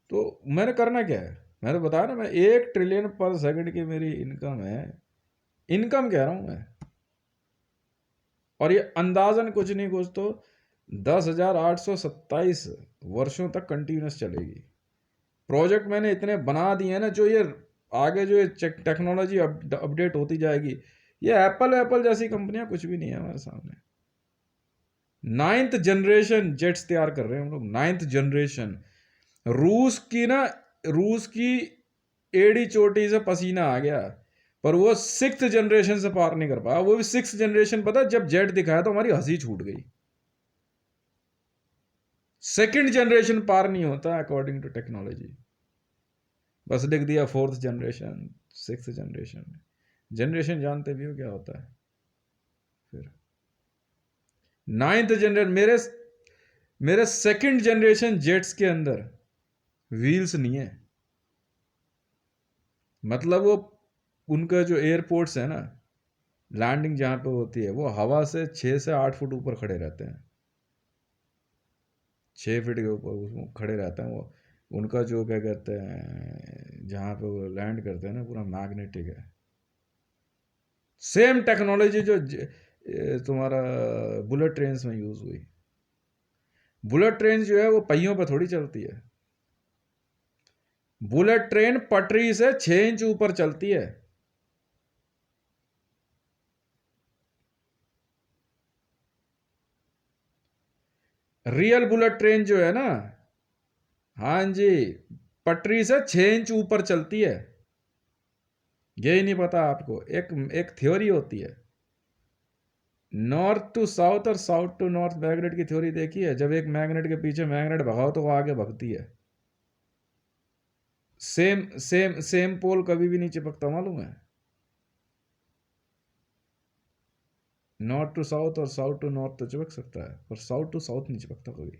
तो मैंने करना क्या है, मैंने बताया ना, मैं 1 ट्रिलियन पर सेकंड की मेरी इनकम है, इनकम कह रहा हूं मैं। और ये अंदाजन कुछ नहीं कुछ तो 10,827 वर्षों तक कंटिन्यूस चलेगी। प्रोजेक्ट मैंने इतने बना दिए हैं ना, जो ये आगे जो ये टेक्नोलॉजी अपडेट होती जाएगी, ये एप्पल एप्पल जैसी कंपनियां कुछ भी नहीं है हमारे सामने। 9th जनरेशन जेट्स तैयार कर रहे हैं हम लोग, 9th जनरेशन। रूस की ना, रूस की एड़ी चोटी से पसीना आ गया, पर वो 6th जनरेशन से पार नहीं कर पाया। वो भी 6th जनरेशन, पता है, जब जेट दिखाया तो हमारी हंसी छूट गई। 2nd जनरेशन पार नहीं होता अकॉर्डिंग टू टेक्नोलॉजी। बस लिख दिया 4th generation, 6th generation. Generation जानते भी हो क्या होता है। फिर 9th जनरेशन, मेरे 2nd जनरेशन जेट्स के अंदर व्हील्स नहीं है। मतलब वो उनका जो एयरपोर्ट्स है ना, लैंडिंग जहाँ पे होती है, वो हवा से 6 से 8 फुट ऊपर खड़े रहते हैं। 6 फीट के ऊपर उसमें खड़े रहते हैं वो। उनका जो क्या कहते हैं, जहाँ पे वो लैंड करते हैं ना, पूरा मैग्नेटिक है। सेम टेक्नोलॉजी जो तुम्हारा बुलेट ट्रेन में यूज हुई। बुलेट ट्रेन जो है वो पहियों पर थोड़ी चलती है। बुलेट ट्रेन पटरी से 6 इंच ऊपर चलती है। रियल बुलेट ट्रेन जो है ना, हाँ जी, पटरी से 6 इंच ऊपर चलती है। यही नहीं पता आपको, एक एक थ्योरी होती है, नॉर्थ टू साउथ और साउथ टू नॉर्थ मैग्नेट की थ्योरी देखी है। जब एक मैग्नेट के पीछे मैग्नेट भगाओ तो वो आगे भगती है। सेम सेम सेम पोल कभी भी नहीं चिपकता, मालूम है। नॉर्थ टू साउथ और साउथ टू नॉर्थ तो चिपक सकता है, पर साउथ टू साउथ नहीं चिपकता कभी।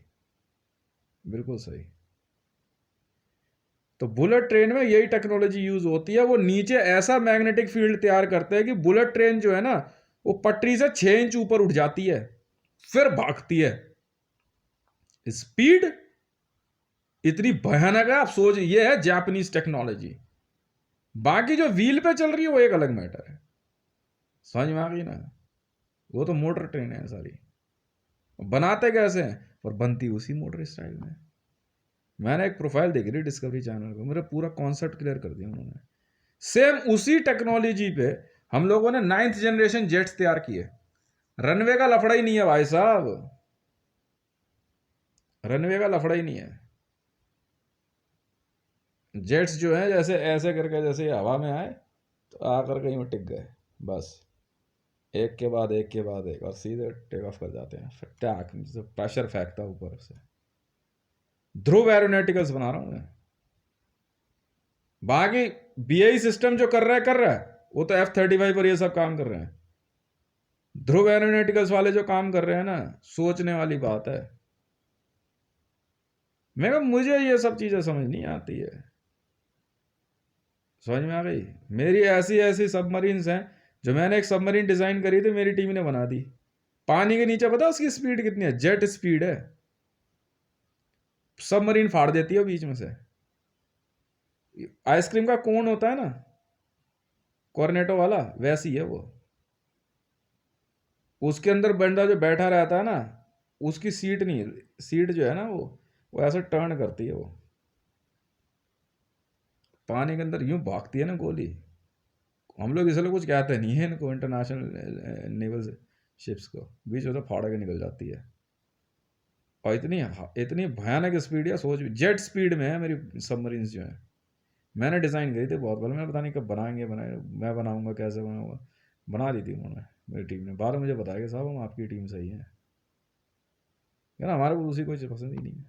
बिल्कुल सही। तो बुलेट ट्रेन में यही टेक्नोलॉजी यूज होती है। वो नीचे ऐसा मैग्नेटिक फील्ड तैयार करते हैं कि बुलेट ट्रेन जो है ना, वो पटरी से 6 इंच ऊपर उठ जाती है, फिर भागती है। स्पीड इतनी भयानक है, आप सोच, ये है जापानीज टेक्नोलॉजी। बाकी जो व्हील पे चल रही है वो एक अलग मैटर है। समझ में आ गई ना। वो तो मोटर ट्रेन है सारी। बनाते कैसे हैं, पर बनती उसी मोटर स्टाइल में। मैंने एक प्रोफाइल देखी थी डिस्कवरी चैनल पे, मेरा पूरा कॉन्सेप्ट क्लियर कर दिया उन्होंने। सेम उसी टेक्नोलॉजी पे हम लोगों ने 9th जनरेशन जेट्स तैयार किए। रनवे का लफड़ा ही नहीं है भाई साहब, रनवे का लफड़ा ही नहीं है। जेट्स जो है जैसे ऐसे करके, जैसे हवा में आए तो आकर कहीं टिक गए, बस एक के बाद एक के बाद एक, और सीधे टेक ऑफ कर जाते हैं। टैक प्रेशर फेंकता है ऊपर से। ध्रुव एरोनॉटिकल्स बना रहा हूं मैं। बाकी बीआई सिस्टम जो कर रहा है वो तो F-35 पर ये सब काम कर रहे हैं। ध्रुव एरोनॉटिकल्स वाले जो काम कर रहे हैं ना, सोचने वाली बात है। मुझे ये सब चीजें समझ नहीं आती है। समझ में आ गई। मेरी ऐसी ऐसी सबमरीन्स हैं, जो मैंने एक सबमरीन डिजाइन करी थी, मेरी टीम ने बना दी। पानी के नीचे पता उसकी स्पीड कितनी है, जेट स्पीड है। सबमरीन फाड़ देती है बीच में से। आइसक्रीम का कोन होता है ना, कॉर्नेटो वाला, वैसी है वो। उसके अंदर बंदा जो बैठा रहता है ना, उसकी सीट नहीं, सीट जो है ना वो ऐसे टर्न करती है वो। पानी के अंदर यूं भागती है ना गोली। हम लोग इसलिए कुछ कहते नहीं है इनको, इंटरनेशनल नेवल शिप्स को, बीच में से फाड़ के निकल जाती है। और इतनी इतनी भयानक स्पीड है, सोच, जेट स्पीड में है मेरी सबमरीन्स जो है। मैंने डिज़ाइन करी थी बहुत पहले, मैं पता नहीं कब बनाएंगे, मैं बनाऊंगा, कैसे बनाऊंगा। बना दी थी उन्होंने, मेरी टीम ने। बाद में मुझे बताया कि साहब हम आपकी टीम सही है, ना हमारे को उसी को पसंद ही नहीं है।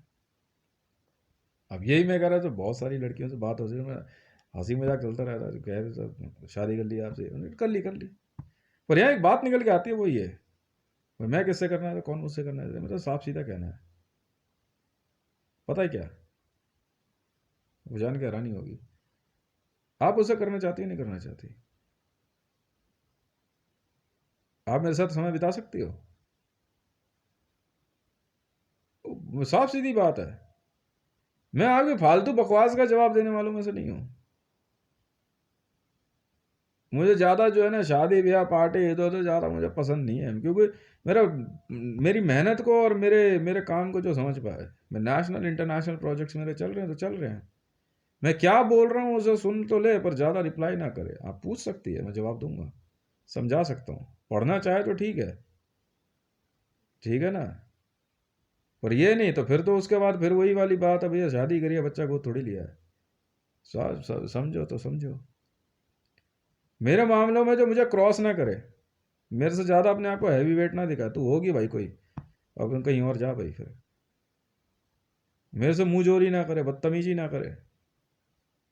अब यही मैं कह रहा था, बहुत सारी लड़कियों से बात होती है, मैं हंसी मजाक चलता रहता है, जो कह रहे सब शादी कर ली आपसे, कर ली। पर यहाँ एक बात निकल के आती है, वो ये, मैं किससे करना है तो कौन मुझसे करना है, मतलब साफ सीधा कहना है। पता है क्या, वो जान के हैरानी होगी, आप उससे करना चाहती है नहीं करना चाहती, आप मेरे साथ समय बिता सकती हो। साफ सीधी बात है। मैं आपकी फालतू बकवास का जवाब देने वालों में से नहीं हूँ। मुझे ज़्यादा जो है ना शादी ब्याह पार्टी इधर उधर ज़्यादा मुझे पसंद नहीं है, क्योंकि मेरा मेरी मेहनत को और मेरे मेरे काम को जो समझ पाए, मैं नेशनल इंटरनेशनल प्रोजेक्ट्स मेरे चल रहे हैं तो चल रहे हैं। मैं क्या बोल रहा हूँ उसे सुन तो ले, पर ज़्यादा रिप्लाई ना करे। आप पूछ सकती है, मैं जवाब दूंगा, समझा सकता हूँ। पढ़ना चाहे तो ठीक है ना। पर ये नहीं तो फिर तो उसके बाद फिर वही वाली बात है, भैया शादी करिए, बच्चा को थोड़ी लिया है। समझो तो समझो। मेरे मामलों में जो मुझे क्रॉस ना करे, मेरे से ज़्यादा अपने आप को हैवी वेट ना दिखा, तू होगी भाई कोई, अब कहीं और जा भाई। फिर मेरे से मुंह जोरी ना करे, बदतमीजी ना करे,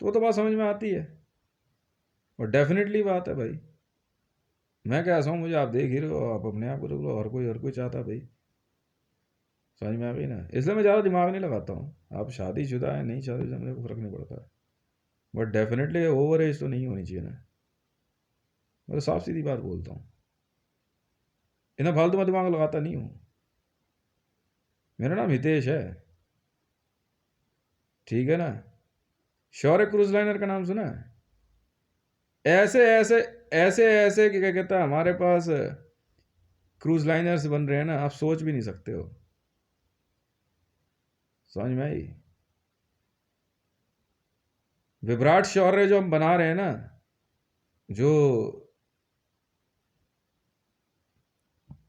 तो बात समझ में आती है। और डेफिनेटली बात है भाई, मैं कैसा हूँ मुझे आप देख ही रहे हो, आप अपने आप को देख लो। हर कोई चाहता है भाई, समझ में आ गई ना। इसलिए मैं ज़्यादा दिमाग नहीं लगाता हूँ। आप शादीशुदा है नहीं शादीशुदा मुझे कोई फ़र्क नहीं पड़ता है, बट डेफिनेटली ओवर एज तो नहीं होनी चाहिए ना। मैं तो साफ सीधी बात बोलता हूँ, इन्हें फालतू में दिमाग लगाता नहीं हूँ। मेरा नाम हितेश है, ठीक है ना। शौर्य क्रूज लाइनर का नाम सुना है? ऐसे ऐसे ऐसे ऐसे क्या कहता है, हमारे पास क्रूज लाइनर्स बन रहे हैं ना, आप सोच भी नहीं सकते हो। समझ में आई? विभ्राट शौर्य जो हम बना रहे हैं ना, जो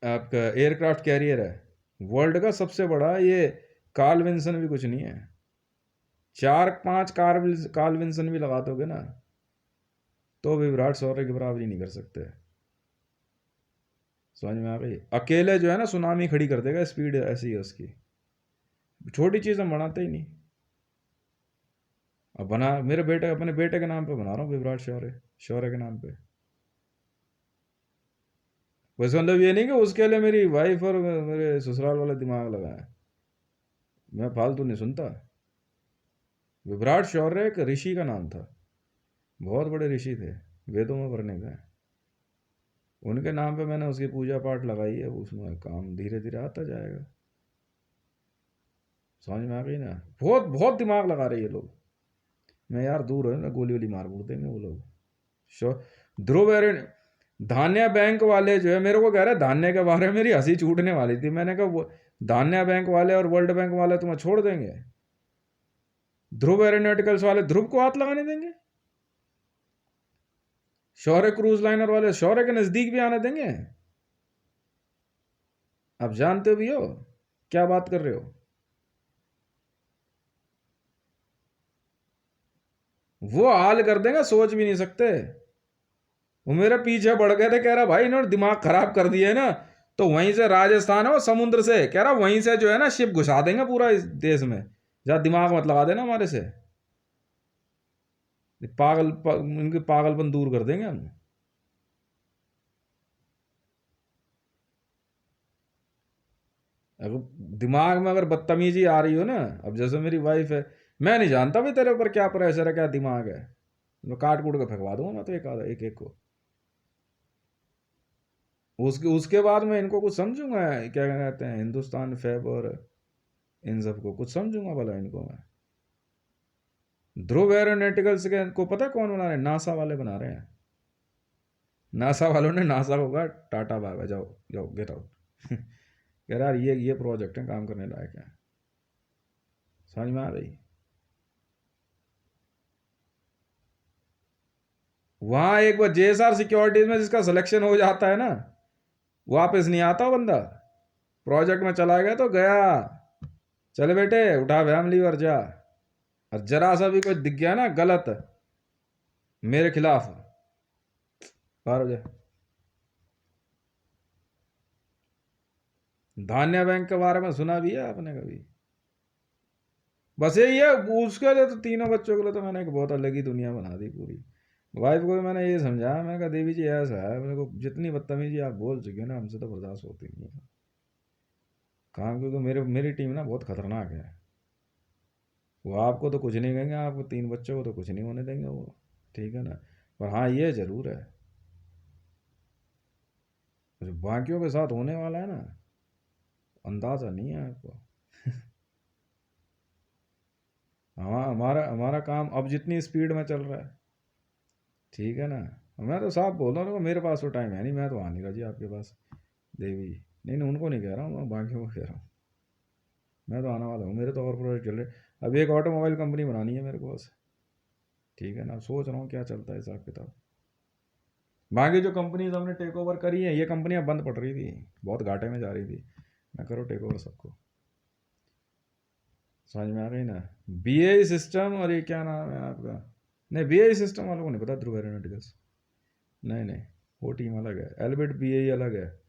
आपका एयरक्राफ्ट कैरियर है, वर्ल्ड का सबसे बड़ा, ये कार्ल विल्सन भी कुछ नहीं है। 4-5 कार्ल विल्सन भी लगा दोगे ना, तो भी विराट शौर्य की बराबरी नहीं कर सकते। समझ में आ गई? अकेले जो है ना सुनामी खड़ी कर देगा, स्पीड ऐसी है उसकी। छोटी चीज़ हम बनाते ही नहीं। अब बना मेरे बेटे, अपने बेटे के नाम पे बना रहा हूँ विराट शौर्य, शौर्य के नाम पे। वैसे मतलब ये नहीं कि उसके लिए मेरी वाइफ और मेरे ससुराल वाला दिमाग लगाए, मैं फालतू नहीं सुनता। विराट शौर्य एक ऋषि का नाम था, बहुत बड़े ऋषि थे, वेदों में वर्णित है। उनके नाम पे मैंने उसकी पूजा पाठ लगाई है, उसमें काम धीरे धीरे आता जाएगा। समझ में आ गई ना। बहुत बहुत दिमाग लगा रहे ये लोग। मैं यार दूर है ना, गोली वोली मार मुड़ देंगे वो लोग। ध्रुव एरन, धान्या बैंक वाले जो है मेरे को कह रहे हैं धान्य के बारे में, मेरी हंसी छूटने वाली थी। मैंने कहा वो धान्या बैंक वाले और वर्ल्ड बैंक वाले तुम्हें छोड़ देंगे, ध्रुव एरोनॉटिकल्स वाले ध्रुव को हाथ लगाने देंगे? शौर्य क्रूज लाइनर वाले शौर्य के नजदीक भी आने देंगे? आप जानते भी हो क्या बात कर रहे हो? वो हाल कर देंगे, सोच भी नहीं सकते। वो मेरे पीछे बढ़ गए थे, कह रहा भाई इन्होंने दिमाग खराब कर दिया है ना, तो वहीं से राजस्थान है वो समुद्र से, कह रहा वहीं से जो है ना शिप घुसा देंगे पूरा इस देश में, जरा दिमाग मत लगा देना हमारे से। इनके पागलपन दूर कर देंगे हम। अगर दिमाग में अगर बदतमीजी आ रही हो ना, अब जैसे मेरी वाइफ है, मैं नहीं जानता भाई तेरे ऊपर क्या प्रेशर है, क्या दिमाग है, मैं काट कूट के फेंकवा दूंगा मैं तो एक आधा एक एक को। उसके उसके बाद मैं इनको कुछ समझूंगा, क्या कहते हैं, हिंदुस्तान फैब और इन सबको कुछ समझूंगा भला इनको मैं। ध्रुव एरोनॉटिकल्स के को पता है कौन बना रहे हैं? नासा वाले बना रहे हैं। नासा वालों ने नासा को कहा टाटा बाय बाय, जाओ जाओ गेट आउट। कह रहा ये प्रोजेक्ट है काम करने लायक है। समझ में आ रही? वहां एक बार जेएसआर सिक्योरिटीज में जिसका सिलेक्शन हो जाता है ना, वापस नहीं आता बंदा। प्रोजेक्ट में चला गया तो गया, चले बेटे उठा फैमिली और जा। और जरा सा भी कोई दिख गया ना गलत मेरे खिलाफ, बाहर हो जाए। धान्य बैंक के बारे में सुना भी है आपने कभी? बस यही है उसके लिए तो, तीनों बच्चों के लिए तो मैंने एक बहुत अलग ही दुनिया बना दी पूरी। वाइफ को भी मैंने ये समझाया, मैंने कहा देवी जी ऐसा है, मेरे को जितनी बदतमीजी आप बोल चुके हो ना, हमसे तो बर्दाश्त होती नहीं है काम, क्योंकि मेरी टीम ना बहुत खतरनाक है। वो आपको तो कुछ नहीं कहेंगे, आपको 3 बच्चों को तो कुछ नहीं होने देंगे वो, ठीक है ना। पर हाँ ये जरूर है, जो बाकियों के साथ होने वाला है ना, अंदाजा नहीं है आपको। हमारा हमारा काम अब जितनी स्पीड में चल रहा है, ठीक है ना। मैं तो साफ बोल रहा हूँ, मेरे पास तो टाइम है नहीं, मैं तो आ नहीं रहा जी आपके पास देवी। नहीं नहीं, उनको नहीं कह रहा हूँ, मैं बाकियों को कह रहा हूँ। मैं तो आने वाला हूँ, मेरे तो और प्रोजेक्ट चल रहे। अब एक ऑटोमोबाइल कंपनी बनानी है मेरे को बस, ठीक है ना। सोच रहा हूँ क्या चलता है हिसाब किताब। बाकी जो कंपनीज हमने टेक ओवर करी है, ये कंपनियां बंद पड़ रही थी, बहुत घाटे में जा रही थी। मैं करो टेक ओवर सबको। समझ में आ गई ना। बीआई सिस्टम और ये क्या नाम है आपका, नहीं बीआई सिस्टम वालों को नहीं पता, ध्रुव एरोनॉटिकल्स। नहीं नहीं, वो टीम अलग है। एल्बिट बीआई अलग है,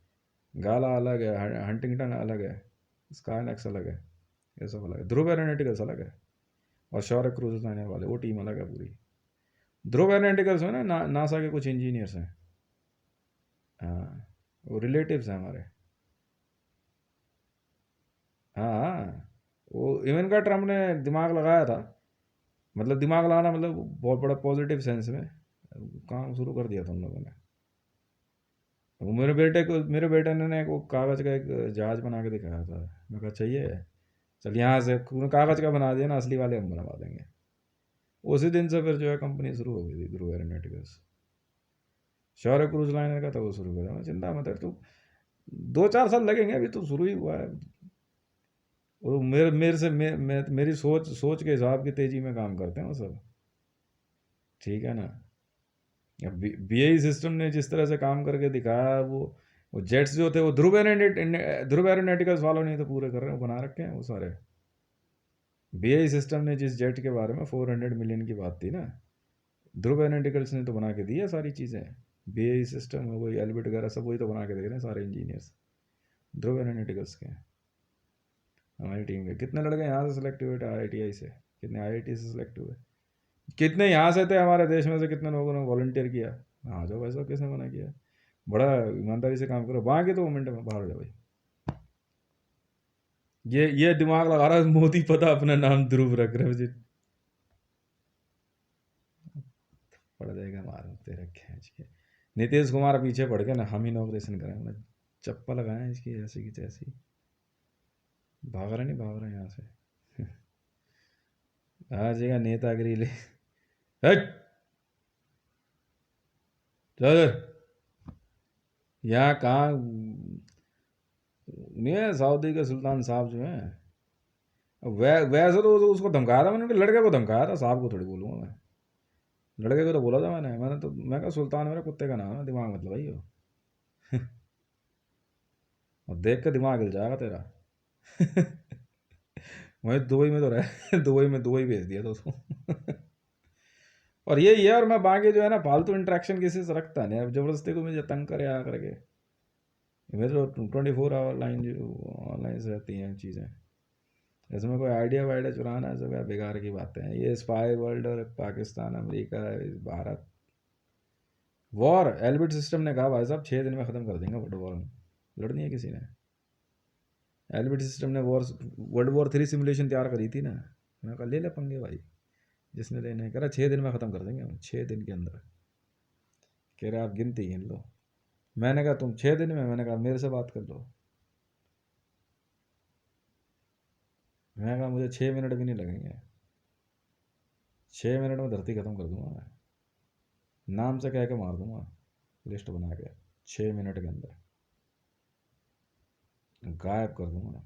गाला अलग है, हंटिंगटन अलग है, स्काईनेक्स अलग है, ये सब अलग है। ध्रुव एरोनॉटिकल्स अलग है, और शौर्य क्रूज लाइनर वाले वो टीम अलग है पूरी। ध्रुव एरोनॉटिकल्स में ना नासा के कुछ इंजीनियर्स हैं, हाँ, वो रिलेटिव्स हैं हमारे। हाँ हाँ, वो इवेंका ट्रम्प ने दिमाग लगाया था, मतलब दिमाग लगाना मतलब बहुत बड़ा पॉजिटिव सेंस में काम शुरू कर दिया था उन लोगों ने। वो मेरे बेटे ने वो कागज़ का एक जहाज़ बना के दिखाया था। मैं कहा चाहिए, चल यहाँ से कागज़ का बना दिया ना, असली वाले हम बनवा देंगे। उसी दिन से फिर जो है कंपनी शुरू हो गई थी ध्रुव एरोनॉटिकल्स। शौर्य क्रूज लाइनर का तो वो शुरू कर, चिंता मत है तू, 2-4 साल लगेंगे, अभी तो शुरू ही हुआ है। वो मेरे से मेरी सोच सोच के हिसाब की तेज़ी में काम करते हैं वो सब, ठीक है ना। अब बीआई सिस्टम ने जिस तरह से काम करके दिखाया, वो जेट्स जो थे वो ध्रुव एरोनॉटिकल्स वालों ने तो पूरे कर रहे हैं, वो बना रखे हैं वो सारे। बीआई सिस्टम ने जिस जेट के बारे में 400 मिलियन की बात थी ना, ध्रुव एरोनॉटिकल्स ने तो बना के दी है सारी चीज़ें। बीआई सिस्टम वही एल्बिट वगैरह सब वही तो बना के दे रहे हैं सारे इंजीनियर्स, ध्रुव एरोनॉटिकल्स के। हमारी टीम के कितने लड़के यहाँ से सेलेक्ट हुए थे आईआईटीआई से, कितने आईआईटी से सेलेक्ट हुए, कितने यहाँ से थे हमारे देश में से, कितने लोगों ने वॉलंटियर किया। हाँ जो भाई साहब, किसने मना किया। बड़ा ईमानदारी से काम करो, बाकी तो मिनट में बाहर हो जाओ भाई। ये दिमाग लगा रहा है मोदी, पता अपना नाम ध्रुव रख रहे मुझे, पड़ जाएगा मारो तेरा खींच के। नीतीश कुमार पीछे पड़ गया ना, हम इनॉग्रेशन करें, मैं चप्पल लगाए इसकी ऐसी की तैसी। भाग रहे यहाँ से। आ जाएगा नेतागिरी ले, हट चल। यहाँ कहाँ नहीं है, सऊदी के सुल्तान साहब जो हैं, वैसे तो उसको धमकाया था मैंने, लड़के को धमकाया था, साहब को थोड़ी बोलूँगा मैं। लड़के को तो बोला था मैंने तो, मैं कहा सुल्तान मेरा कुत्ते का नाम है, दिमाग मतलब भाई हो। और देख के दिमाग हिल जाएगा तेरा। मैं दुबई में तो रह दुबई भेज दिया तो उसको। और यही है, और मैं बाकी जो है ना फालतू इंटरेक्शन किसी से रखता नहीं, अब जबरदस्ती को मुझे तंग करे आ करके। मेरे तो 24 आवर लाइन जो ऑनलाइन से रहती हैं चीज़ें, इसमें कोई आइडिया वाइडिया चुराना है सब यार बेकार की बातें हैं। ये स्पाई वर्ल्ड और Pakistan America Bharat war, Elbit system ने कहा भाई साहब 6 दिन में ख़त्म कर देंगे वर्ल्ड वॉर, लड़नी है किसी ने। एल्बिट सिस्टम ने वर्ल्ड वॉर 3 सिमुलेशन तैयार करी थी ना, मैं कहा ले ले पंगे भाई, जिसने लेने कह रहा 6 दिन में ख़त्म कर देंगे हम, 6 दिन के अंदर। कह रहे आप गिनती गिन लो। मैंने कहा तुम 6 दिन में, मैंने कहा मेरे से बात कर लो। मैंने कहा मुझे 6 मिनट भी नहीं लगेंगे, 6 मिनट में धरती ख़त्म कर दूंगा मैं, नाम से कह के मार दूंगा, लिस्ट बना के 6 मिनट के अंदर गायब कर दूंगा।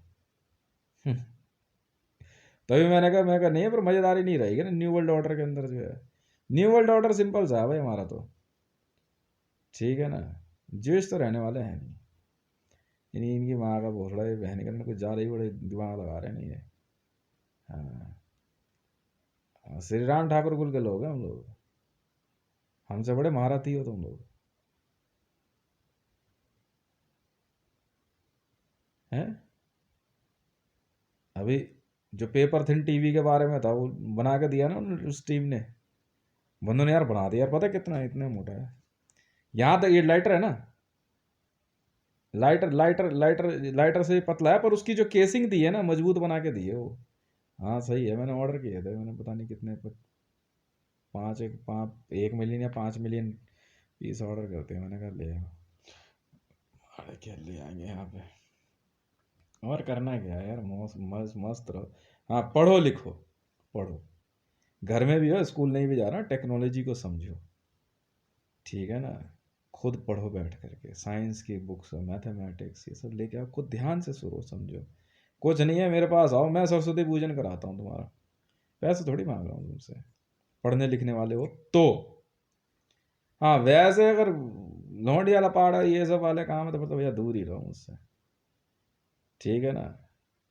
तभी मैंने कहा नहीं पर मज़ेदारी नहीं रहेगी ना न्यू वर्ल्ड ऑर्डर के अंदर जो है। न्यू वर्ल्ड ऑर्डर सिंपल सा है भाई हमारा तो, ठीक है ना। जेश तो रहने वाले हैं नहीं, इनकी माँ का भोसड़ा, ये बहन करने कुछ जा रही, बड़े दिमाग लगा रहे नहीं है। हाँ श्री राम ठाकुर कुल के लोग हैं हम लोग, हमसे बड़े महारथी हो तुम लोग हैं। अभी जो पेपर थिन टीवी के बारे में था वो बना के दिया ना उस टीम ने, बंदों ने यार बना दिया यार, पता है कितना इतना मोटा है। यहाँ तक ये लाइटर है ना, लाइटर से पतला है, पर उसकी जो केसिंग दी है ना मजबूत बना के दी है वो। हाँ सही है, मैंने ऑर्डर किए थे, मैंने पता नहीं कितने पर 1 मिलियन या 5 मिलियन पीस ऑर्डर करते हैं। मैंने कहा ले आओ। अरे क्या ले आएंगे यहाँ पे, और करना क्या है यार, मस्त मस्त मस्त रहो। हाँ पढ़ो लिखो, पढ़ो। घर में भी हो, स्कूल नहीं भी जा रहा, टेक्नोलॉजी को समझो, ठीक है ना। खुद पढ़ो बैठ करके, साइंस की बुक्स, मैथमेटिक्स, ये सब लेके आओ, खुद ध्यान से सुनो समझो। कुछ नहीं है, मेरे पास आओ, मैं सरस्वती पूजन कराता हूँ तुम्हारा, पैसे थोड़ी मांग रहा हूँ तुमसे, पढ़ने लिखने वाले हो तो। हाँ वैसे अगर लौंडी वाला पहाड़ा ये सब वाले काम है तो मतलब भैया दूर ही रहो मुझसे, ठीक है ना।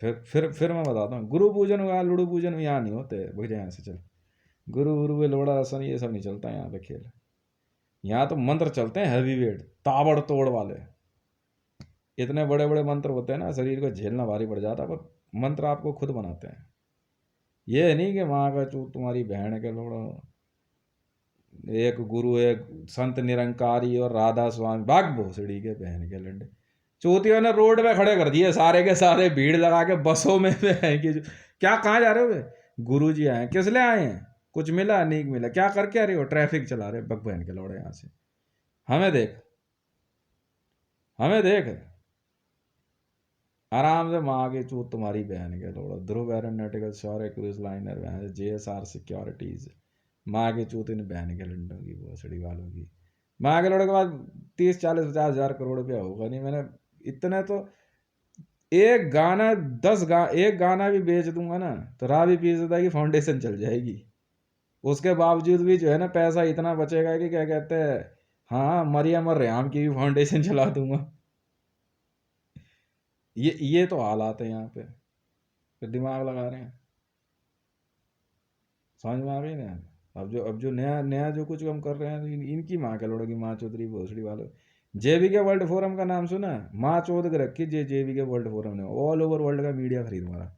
फिर मैं बताता हूँ, गुरु पूजन हुआ, लुड़ू पूजन यहाँ नहीं होते भैया, यहाँ से चल। गुरु गुरु लोड़ा रसन ये सब नहीं चलता यहाँ पे खेल। यहाँ तो मंत्र चलते हैं हैवी वेट, ताबड़ तोड़ वाले। इतने बड़े बड़े मंत्र होते हैं ना, शरीर को झेलना भारी पड़ जाता है, पर मंत्र आपको खुद बनाते हैं। ये नहीं कि माँ का चू तुम्हारी बहन के लोड़ो, एक गुरु एक संत निरंकारी और राधा स्वामी, भाग भोसड़ी के बहन के लंडे। चौथियों ने रोड पे खड़े कर दिए सारे के सारे, भीड़ लगा के बसों में है कि क्या, कहाँ जा रहे हो वे? गुरु जी आए, किस लिए आए हैं? कुछ मिला नहीं मिला, क्या करके आ रहे हो? ट्रैफिक चला रहे, बक बहन के लौड़े यहाँ से। हमें देख, हमें देख, आराम से माँ की चूत तुम्हारी बहन के लोड़ो, ध्रुव एरोनॉटिकल, शौर्य क्रूज लाइनर, JSR सिक्योरिटीज, माँ की चूत इन बहन के लंडों की, भोसड़ी वालों की। माँ के लोड़े के बाद 30 40 50 हज़ार करोड़ रुपया होगा नहीं, मैंने इतने तो एक गाना 10 एक गाना भी बेच दूंगा ना तो रावी पीसदा की फाउंडेशन चल जाएगी। उसके बावजूद भी जो है ना पैसा इतना बचेगा कि क्या कहते हैं, हाँ मरियम और रेहाम की भी फाउंडेशन चला दूंगा। ये तो हालात है यहाँ पे, फिर दिमाग लगा रहे हैं, समझ में आ गई ना। अब जो नया नया जो कुछ हम कर रहे हैं, इनकी माँ के लोड़ों की माँ चौधरी भोसड़ी वालों। JBK वर्ल्ड फोरम का नाम सुना? माँ चौध के रखी JBK वर्ल्ड फोरम ने, ऑल ओवर वर्ल्ड का मीडिया खरीद मारा,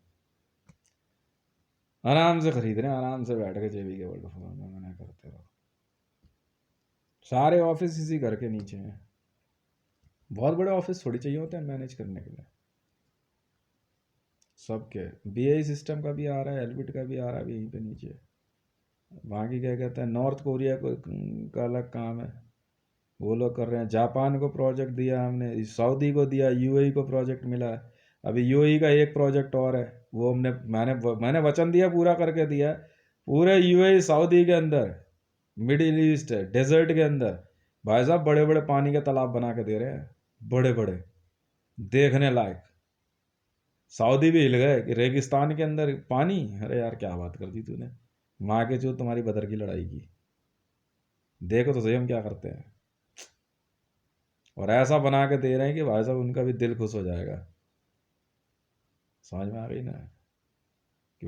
आराम से खरीद रहे हैं, आराम से बैठ के JBK वर्ल्ड फोरम में मना करते रहो। सारे ऑफिस इसी घर के नीचे हैं, बहुत बड़े ऑफिस थोड़ी चाहिए होते हैं मैनेज करने के लिए। सबके BI सिस्टम का भी आ रहा है, एलबिट का भी आ रहा है, अभी यहीं पे नीचे। वहाँ की क्या कहते हैं, नॉर्थ कोरिया को का अलग काम है, वो लोग कर रहे हैं। जापान को प्रोजेक्ट दिया हमने, सऊदी को दिया, UAE को प्रोजेक्ट मिला है। अभी UAE का एक प्रोजेक्ट और है, वो मैंने वचन दिया, पूरा करके दिया। पूरे UAE सऊदी के अंदर, मिडिल ईस्ट है, डेजर्ट के अंदर भाई साहब बड़े बड़े पानी के तालाब बना के दे रहे हैं, बड़े बड़े, देखने लायक। सऊदी भी हिल गए कि रेगिस्तान के अंदर पानी। अरे यार क्या बात कर दी तूने, माँ के जो तुम्हारी बदर की लड़ाई की। देखो तो सही हम क्या करते हैं, और ऐसा बना के दे रहे हैं कि भाई साहब उनका भी दिल खुश हो जाएगा। समझ में आ गई ना, कि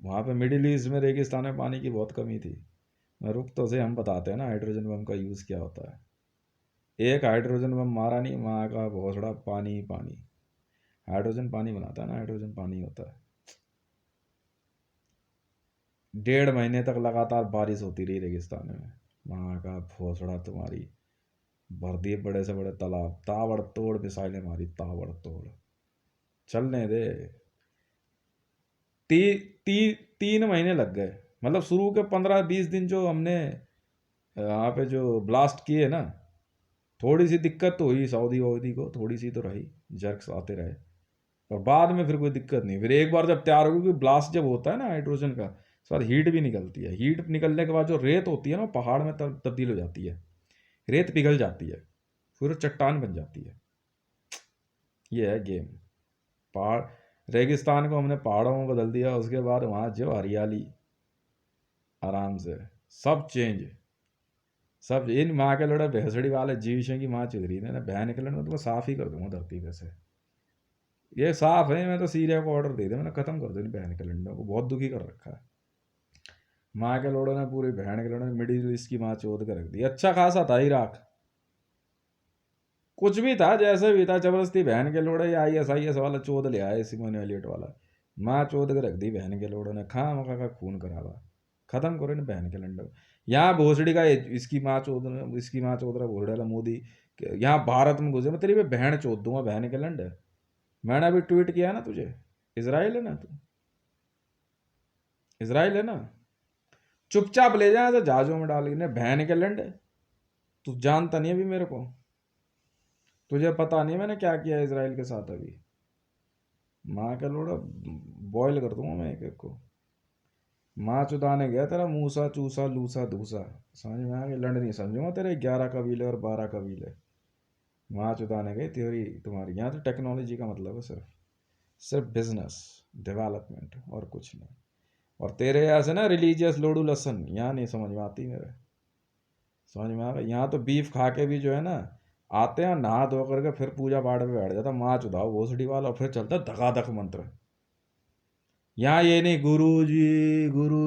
वहाँ पे मिडिल ईस्ट में रेगिस्तान में पानी की बहुत कमी थी। मैं रुक तो से, हम बताते हैं ना हाइड्रोजन बम का यूज़ क्या होता है। एक हाइड्रोजन बम मारा नहीं, वहाँ का भोसड़ा पानी ही पानी। हाइड्रोजन पानी बनाता है ना, हाइड्रोजन पानी होता है। 1.5 महीने तक लगातार बारिश होती रही रेगिस्तान में, वहाँ का भोसड़ा तुम्हारी भर दिए बड़े से बड़े तालाब, ताबड़ तोड़ मिसाइलें मारी, ताबड़ तोड़। चलने दे। ती, ती, 3 महीने लग गए, मतलब शुरू के 15 20 दिन जो हमने यहाँ पे जो ब्लास्ट किए ना, थोड़ी सी दिक्कत तो हुई, सऊदी वऊदी को थोड़ी सी तो रही, जर्क्स आते रहे, और बाद में फिर कोई दिक्कत नहीं। फिर एक बार जब तैयार होगी, क्योंकि ब्लास्ट जब होता है ना हाइड्रोजन का, उसके बाद हीट भी निकलती है। हीट निकलने के बाद जो रेत होती है ना, पहाड़ में तब्दील हो जाती है, रेत पिघल जाती है, फिर वो चट्टान बन जाती है। ये है गेम। पहाड़, रेगिस्तान को हमने पहाड़ों में बदल दिया, उसके बाद वहाँ जो हरियाली, आराम से सब चेंज। सब इन माँ के लड़े भैंसड़ी वाले जीविशों की माँ चुधरी ने ना, बहन के लड़े तो मैं साफ ही कर दूंगा धरती पे से। ये साफ है, मैं तो सीरिया को ऑर्डर दे दिया, मैंने खत्म कर दिया बहन के लंडों को, बहुत दुखी कर रखा है। माँ के लोड़ों ने, पूरी बहन के लोड़ों ने मिडिल ईस्ट की माँ चोद कर रख दी। अच्छा खासा था इराक, कुछ भी था जैसे भी था, जबरदस्ती बहन के लोड़े या ISIS वाला चोद ले आए, सिमोन एलियट वाला, माँ चोद के रख दी बहन के लोड़ों ने, खा मखा का खून करावा। खत्म करो इन बहन के लंडो। यहाँ भोसड़ी का इसकी माँ चोद, इसकी माँ चोद रहा भोसड़ी वाला मोदी, यहाँ भारत में घुसे, मैं तेरी भी बहन चोद दूंगा बहन के लंडे। मैंने अभी ट्वीट किया ना तुझे, इसराइल है ना तू, इसराइल है ना, चुपचाप ले जाए ऐसे जहाजों में डाल के बहन के लंडे। तू जानता नहीं अभी मेरे को, तुझे पता नहीं मैंने क्या किया इसराइल के साथ अभी। माँ का लोड़ा बॉयल कर दूंगा मैं एक एक को। माँ चुदाने गया तेरा मूसा चूसा लूसा दूसा, समझ में आ गया? लंड नहीं समझूंगा तेरे 11 कबीले और 12 कबीले। माँ चुदाने गई तेरी तुम्हारी। यहाँ तो टेक्नोलॉजी का मतलब है सिर्फ सिर्फ बिजनेस डेवलपमेंट और कुछ नहीं। और तेरे यहाँ से ना रिलीजियस लोडू लसन यहाँ नहीं समझ में आती मेरे। समझ में आ गया? यहाँ तो बीफ खा के भी जो है ना आते हैं, नहा धो करके फिर पूजा पाठ पे बैठ जाता, माँ चुदाओ भोसड़ी वाला, और फिर चलता धकाधक मंत्र। यहाँ ये नहीं गुरु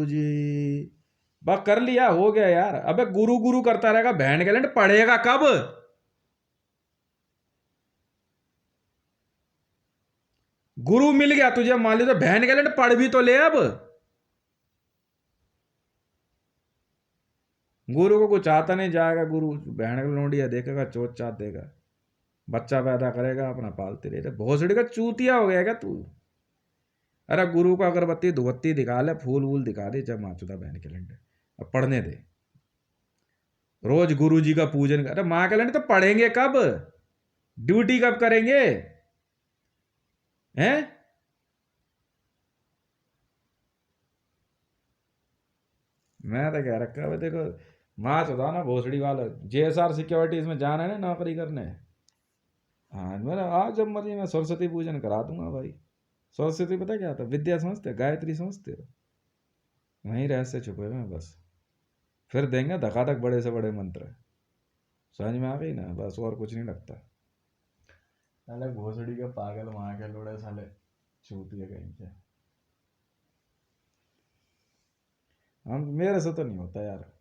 जी बस कर लिया हो गया यार। अबे गुरु गुरु करता रहेगा, बहन के लैंड पढ़ेगा कब? गुरु मिल गया तुझे मान ली तो बहन के लैंड पढ़ भी तो ले अब। गुरु को कुछ आता नहीं, जाएगा गुरु बहन का लोंडिया देखेगा, चोट चाट देगा, बच्चा पैदा करेगा, अपना पालते रहते। भोसड़ी का चूतिया हो गया क्या तू? अरे गुरु को अगरबत्ती धुबत्ती दिखा ले, फूल वूल दिखा दे, जब माचुदा बहन के लंडे अब पढ़ने दे। रोज गुरु जी का पूजन कर, अरे माँ के लंडे तो पढ़ेंगे कब? ड्यूटी कब करेंगे? हैं? मैं तो कह रखा है देखो, माँ चुदा ना भोसड़ी वाला, जेएसआर सिक्योरिटीज में जाना है ना नौकरी करने। हाँ मेरा आज जब मर्जी मैं सरस्वती पूजन करा दूंगा भाई। सरस्वती पता क्या था? विद्या समझते हो? गायत्री समझते हो? वहीं रहस्य छुपे हुए हैं बस। फिर देंगे धकाधक बड़े से बड़े मंत्र। समझ में आ गई ना? बस और कुछ नहीं लगता। साले भोसड़ी के पागल वहां के लोड़े साले चूतिए कहीं के। हम मेरे से तो नहीं होता यार।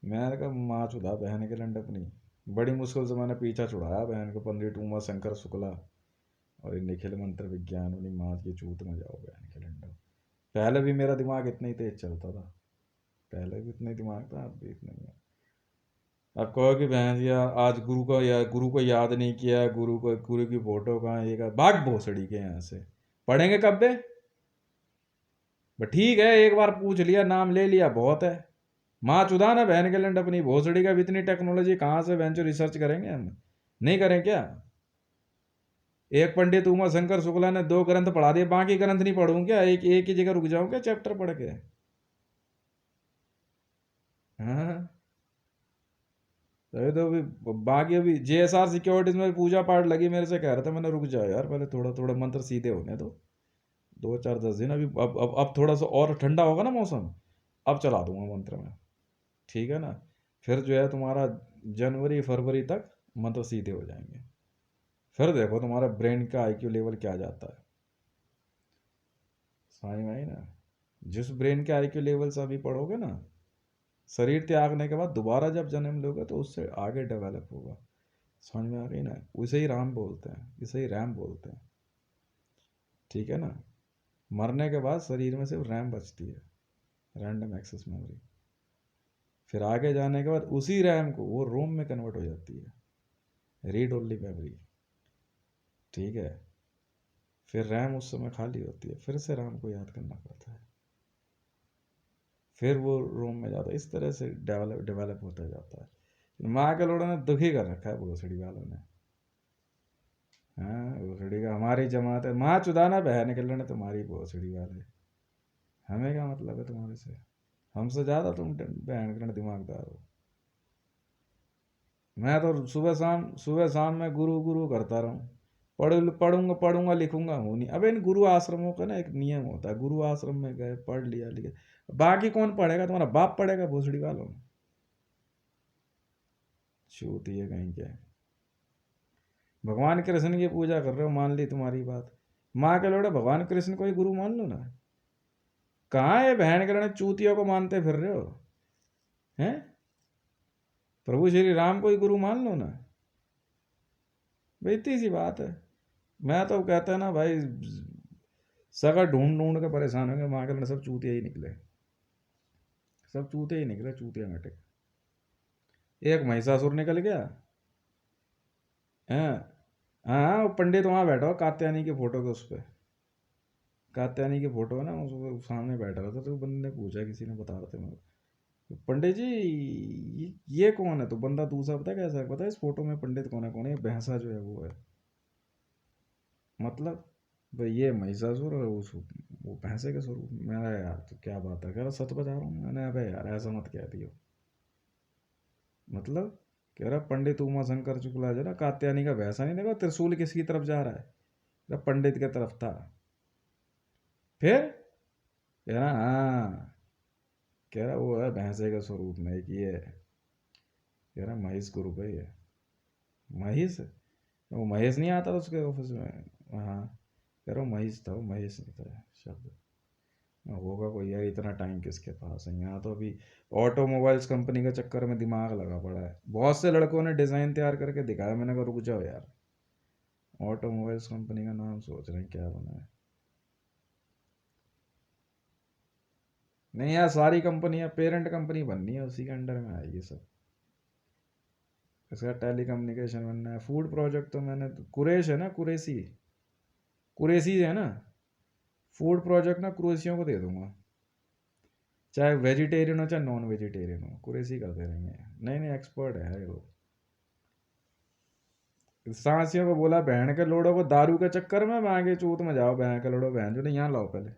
मैंने कहा माँ चुदा बहन के लंड अपनी। बड़ी मुश्किल से मैंने पीछा छुड़ाया बहन को, पंडित उमा शंकर शुक्ला और ये निखिल मंत्र विज्ञान उन्हीं माँ की चूत में जाओ बहन के लंड। पहले भी मेरा दिमाग इतना ही तेज चलता था, पहले भी इतना ही दिमाग था, अब भी इतना ही है। अब कहो कि बहन या आज गुरु को या गुरु को याद नहीं किया, गुरु को गुरु की फोटो कहाँ है, ये का भाग भोसड़ी के यहाँ से। पढ़ेंगे कब बे? बस ठीक है, एक बार पूछ लिया, नाम ले लिया, बहुत है। माँ चुदा ना बहन के लंड अपनी भोसड़ी का भी इतनी टेक्नोलॉजी कहाँ से वेंचर रिसर्च करेंगे हम? नहीं करें क्या? एक पंडित उमा शंकर शुक्ला ने 2 ग्रंथ पढ़ा दिए, बाकी ग्रंथ नहीं पढ़ूं क्या? एक ही जगह रुक जाऊं क्या चैप्टर पढ़ के? हाँ तभी तो अभी बाकी अभी जेएसआर सिक्योरिटीज में पूजा पाठ लगी, मेरे से कह रहा था, मैंने रुक जाओ यार पहले थोड़ा थोड़ा मंत्र सीधे होने दो, 2 4 10 दिन अभी। अब थोड़ा सा और ठंडा होगा ना मौसम, अब चला दूंगा मंत्र में। ठीक है ना? फिर जो है तुम्हारा जनवरी फरवरी तक मंत्र सीधे हो जाएंगे। फिर देखो तुम्हारा ब्रेन का आईक्यू लेवल क्या जाता है। समझ में आई ना? जिस ब्रेन के आईक्यू लेवल से अभी पढ़ोगे ना, शरीर त्यागने के बाद दोबारा जब जन्म लोगे तो उससे आगे डेवलप होगा। समझ में आ गई ना? उसे ही राम बोलते हैं, इसे ही रैम बोलते हैं। ठीक है ना? मरने के बाद शरीर में सिर्फ रैम बचती है, रैंडम एक्सेस मेमोरी। फिर आगे जाने के बाद उसी रैम को वो रोम में कन्वर्ट हो जाती है, रीड ओनली मेमोरी। ठीक है? फिर रैम उस समय खाली होती है, फिर से रैम को याद करना पड़ता है, फिर वो रोम में जाता है। इस तरह से डेवलप डेवलप होता जाता है। माँ के लोड़ों ने दुखी कर रखा है भोसड़ी वालों ने। हाँ भोसड़ी का हमारी जमात है, माँ चुदाना बहन के लड़ने तुम्हारी भोसड़ी वाले। हमें क्या मतलब है तुम्हारे से? हमसे ज़्यादा तुम बहन के लड़ने दिमागदार हो। मैं तो सुबह शाम में गुरु गुरु करता रहूँ, पढ़ूंगा पढ़ूंगा लिखूंगा हूँ नहीं। अब इन गुरु आश्रमों का ना एक नियम होता है, गुरु आश्रम में गए पढ़ लिया लिखे, बाकी कौन पढ़ेगा? तुम्हारा बाप पढ़ेगा भोसड़ी वालों? छूती है कहीं क्या। भगवान कृष्ण की पूजा कर रहे हो, मान ली तुम्हारी बात, माँ के लोड़े भगवान कृष्ण को ही गुरु मान लो ना। कहाँ है बहन के लड़े चूतियों को मानते फिर रहे हो? हैं? प्रभु श्री राम को ही गुरु मान लो ना। भाई इतनी सी बात है। मैं तो कहता है ना भाई, सगा ढूंढ ढूंढ के परेशान होंगे, माँ के लड़े सब चूतिया ही निकले, सब चूते ही निकले, चूतिया घटे। एक महिषासुर निकल गया। हाँ हाँ, वो पंडित वहाँ बैठा हो कात्यायनी की फोटो के उस पर, कात्यायनी की फोटो है ना, उस सामने बैठा रहा था, तो बंदे ने पूछा, किसी ने बता रहे थे मेरे को, पंडित जी ये कौन है? तो बंदा दूसरा पता है कैसा है, पता है इस फोटो में पंडित कौन है? कौन है? ये भैंसा जो है वो है। मतलब भाई ये महिषासुर और वो भैंसे के स्वरूप। मेरा यार तो क्या बात है, कह रहा सच बता रहा हूँ मैंने। अबे यार ऐसा मत कह दियो। मतलब कह रहा पंडित उमा शंकर शुक्ला जो ना कात्यायनी का वैसा नहीं, देखो त्रिशूल किसकी तरफ जा रहा है, कह रहा पंडित की तरफ था। फिर कह रहा हाँ, कह रहा वो है भैंसे के स्वरूप में एक ये, कह रहा महेश गुरु भाई है। महेश, वो महेश नहीं आता था उसके ऑफिस में। हाँ, कह रहा हूँ महेश था, वो महेश नहीं था शब्द। होगा कोई यार, इतना टाइम किसके पास है यहाँ तो। अभी ऑटोमोबाइल्स कंपनी के चक्कर में दिमाग लगा पड़ा है। बहुत से लड़कों ने डिज़ाइन तैयार करके दिखाया, मैंने कहा रुक जाओ यार, ऑटोमोबाइल्स कंपनी का नाम सोच रहे हैं क्या बना है। नहीं यार, सारी कंपनियां पेरेंट कंपनी बननी है, उसी के अंडर में आएगी सब। इसका टेली कम्युनिकेशन बनना है। फूड प्रोजेक्ट तो मैंने कुरेश है ना, कुरेसी, कुरेसी है ना। फूड प्रोजेक्ट ना कुरेशियों को दे दूंगा, चाहे वेजिटेरियन हो चाहे नॉन वेजिटेरियन हो, कुरेसी करते रहेंगे। नहीं नहीं, एक्सपर्ट है ये लोग। सांसियों को बोला बहन के लोड़ो को दारू के चक्कर में आगे चूत में जाओ, बहन के लोड़ो बहन जो नहीं, यहाँ लाओ पहले,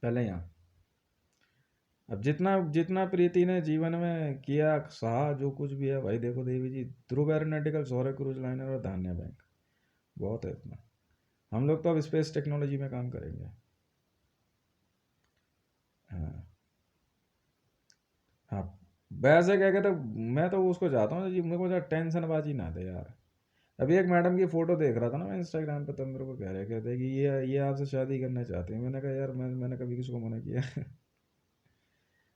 पहले यहाँ। अब जितना जितना प्रीति ने जीवन में किया सहा, जो कुछ भी है भाई, देखो देवी जी, ध्रुव एरोनॉटिकल, सौरभ क्रूज लाइनर और धान्या बैंक, बहुत है इतना। हम लोग तो अब स्पेस टेक्नोलॉजी में काम करेंगे। हाँ हाँ। वैसे क्या कहते, मैं तो उसको चाहता हूँ जी, मेरे को ज़्यादा टेंशन बाजी ना दे यार। अभी एक मैडम की फ़ोटो देख रहा था ना मैं इंस्टाग्राम पे, तब मेरे को कह रहे कहते कि ये आपसे शादी करना चाहते हैं। मैंने कहा यार मैंने कभी किसी को मना किया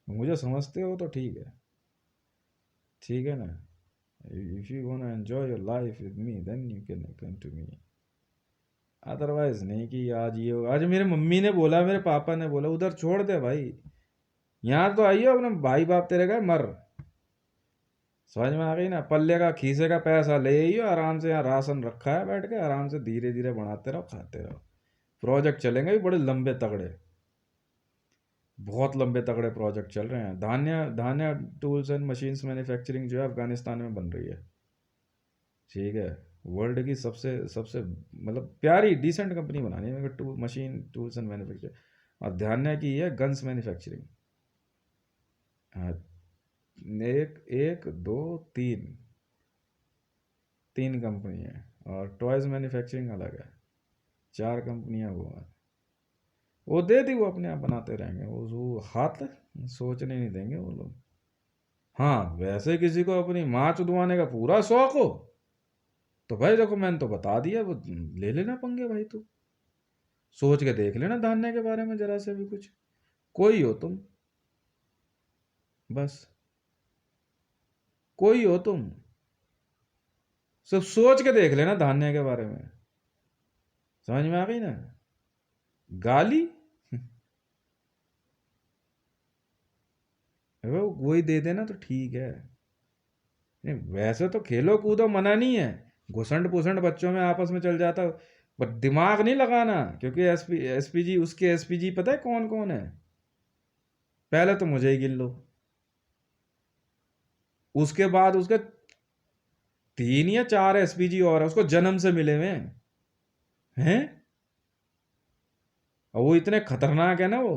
मुझे समझते हो तो ठीक है, ठीक है ना। If you want enjoy your life with me then you can come to me, otherwise नहीं। कि आज ये आज मेरे मम्मी ने बोला, मेरे पापा ने बोला उधर छोड़ दे भाई, यहाँ तो आइयो अपने भाई बाप तेरे का मर। समझ में आ गई ना, पल्ले का खीसे का पैसा ले आइयो आराम से, यहाँ राशन रखा है, बैठ के आराम से धीरे धीरे बनाते रहो, खाते रहो। प्रोजेक्ट चलेंगे भी बड़े लंबे तगड़े, बहुत लंबे तगड़े प्रोजेक्ट चल रहे हैं। धान्य धान्य टूल्स एंड मशीन्स मैन्युफैक्चरिंग जो है अफगानिस्तान में बन रही है, ठीक है। वर्ल्ड की सबसे सबसे मतलब प्यारी डिसेंट कंपनी बनानी है मेरे को, मशीन टूल्स एंड मैन्युफैक्चरिंग। और ध्यान की है गन्स मैन्युफैक्चरिंग। हाँ, एक एक दो तीन, तीन कंपनी है। और टॉयज़ मैन्युफैक्चरिंग अलग है, चार कंपनियां वो हैं। वो दे दी, वो अपने आप बनाते रहेंगे, वो हाथ सोचने नहीं देंगे वो लोग। हाँ, वैसे किसी को अपनी माँ चुदवाने का पूरा शौक हो तो भाई देखो मैंने तो बता दिया, वो ले लेना पंगे भाई। तू सोच के देख लेना धान्य के बारे में जरा से भी कुछ, कोई हो तुम, बस कोई हो तुम, सब सोच के देख लेना धान्य के बारे में। समझ में आ गई ना, गाली वो वही दे देना तो ठीक है। नहीं वैसे तो खेलो कूदो मना नहीं है, घुसंड पुसंड बच्चों में आपस में चल जाता, पर दिमाग नहीं लगाना। क्योंकि एसपीजी, उसके एसपीजी पता है कौन कौन है, पहले तो मुझे ही गिन लो, उसके बाद उसके तीन या चार एसपीजी और है उसको जन्म से मिले हुए हैं। और वो इतने खतरनाक है ना वो,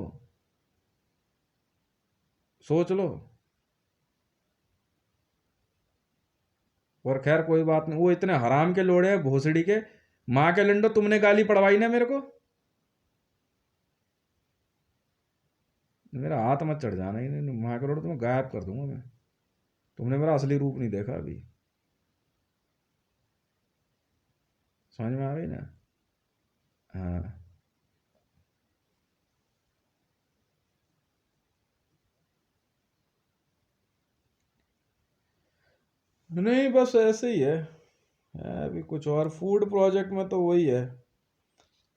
सोच लो। और खैर कोई बात नहीं, वो इतने हराम के लोड़े हैं भोसड़ी के, माँ के लंडो तुमने गाली पड़वाई ना मेरे को, मेरा हाथ मत चढ़ जाना ही नहीं, माँ के लोड़ो तुम्हें गायब कर दूंगा मैं। तुमने मेरा असली रूप नहीं देखा अभी, समझ में आ गई ना। हाँ, नहीं बस ऐसे ही है अभी कुछ। और फूड प्रोजेक्ट में तो वही है,